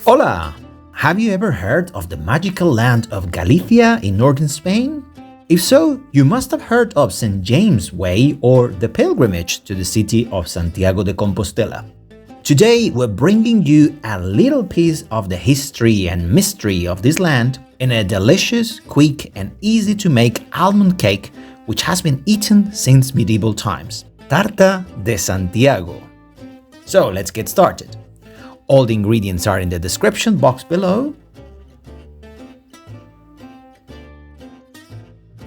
Hola! Have you ever heard of the magical land of Galicia in northern Spain? If so, you must have heard of St. James' Way or the pilgrimage to the city of Santiago de Compostela. Today, we're bringing you a little piece of the history and mystery of this land in a delicious, quick and easy to make almond cake which has been eaten since medieval times. Tarta de Santiago. So let's get started. All the ingredients are in the description box below.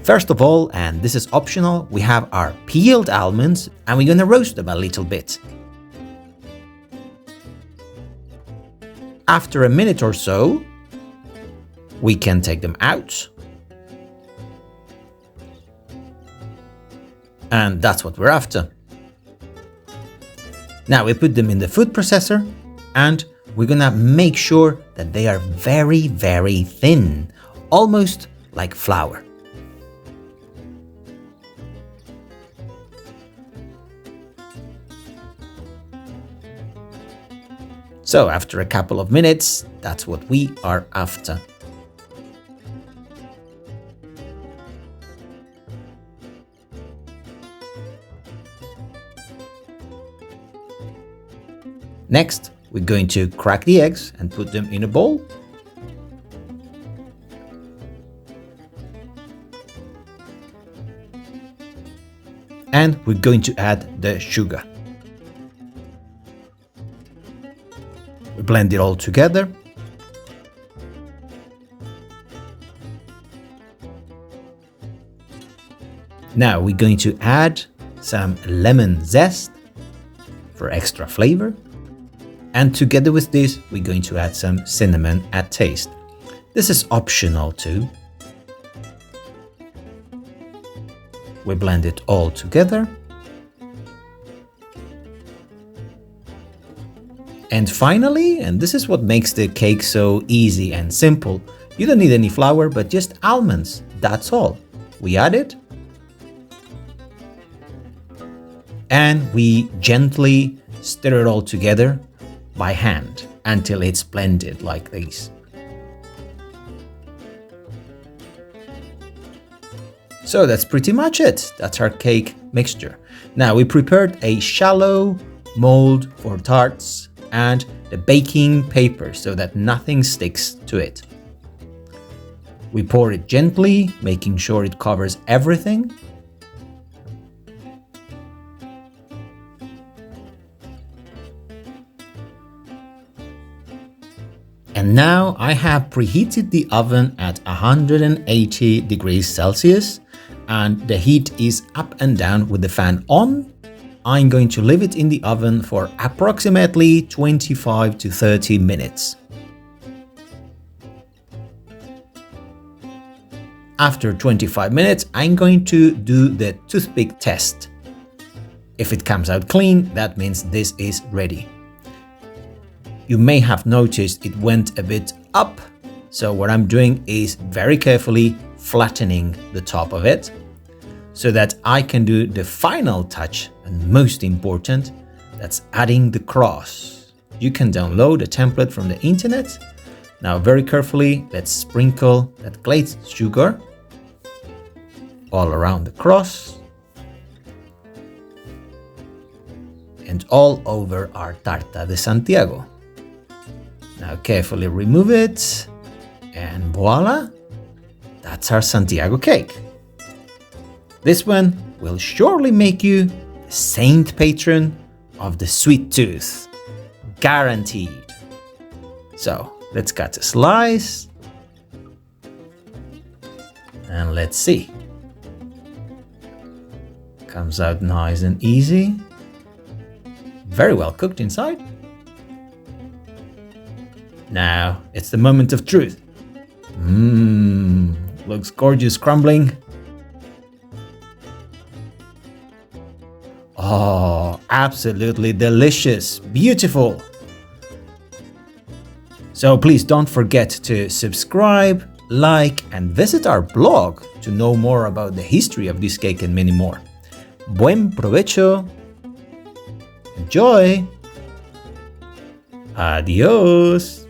First of all, and this is optional, we have our peeled almonds and we're gonna roast them a little bit. After a minute or so, we can take them out. And that's what we're after. Now we put them in the food processor and we're gonna make sure that they are very, very thin, almost like flour. So after a couple of minutes, that's what we are after. Next, we're going to crack the eggs and put them in a bowl. And we're going to add the sugar. We blend it all together. Now we're going to add some lemon zest for extra flavor. And together with this, we're going to add some cinnamon at taste. This is optional too. We blend it all together. And finally, and this is what makes the cake so easy and simple, you don't need any flour, but just almonds, that's all. We add it. And we gently stir it all together by hand until it's blended like this. So that's pretty much it. That's our cake mixture. Now we prepared a shallow mold for tarts and the baking paper so that nothing sticks to it. We pour it gently, making sure it covers everything. And now I have preheated the oven at 180 degrees Celsius and the heat is up and down with the fan on. I'm going to leave it in the oven for approximately 25 to 30 minutes. After 25 minutes, I'm going to do the toothpick test. If it comes out clean, that means this is ready. You may have noticed it went a bit up, so what I'm doing is very carefully flattening the top of it so that I can do the final touch and most important, that's adding the cross. You can download a template from the internet. Now very carefully, let's sprinkle that glazed sugar all around the cross and all over our Tarta de Santiago. Now carefully remove it and voila, that's our Santiago cake. This one will surely make you the saint patron of the sweet tooth, guaranteed. So let's cut a slice and let's see. Comes out nice and easy, very well cooked inside. Now, it's the moment of truth. Looks gorgeous crumbling. Oh, absolutely delicious, beautiful. So please don't forget to subscribe, like, and visit our blog to know more about the history of this cake and many more. Buen provecho. Enjoy. Adiós.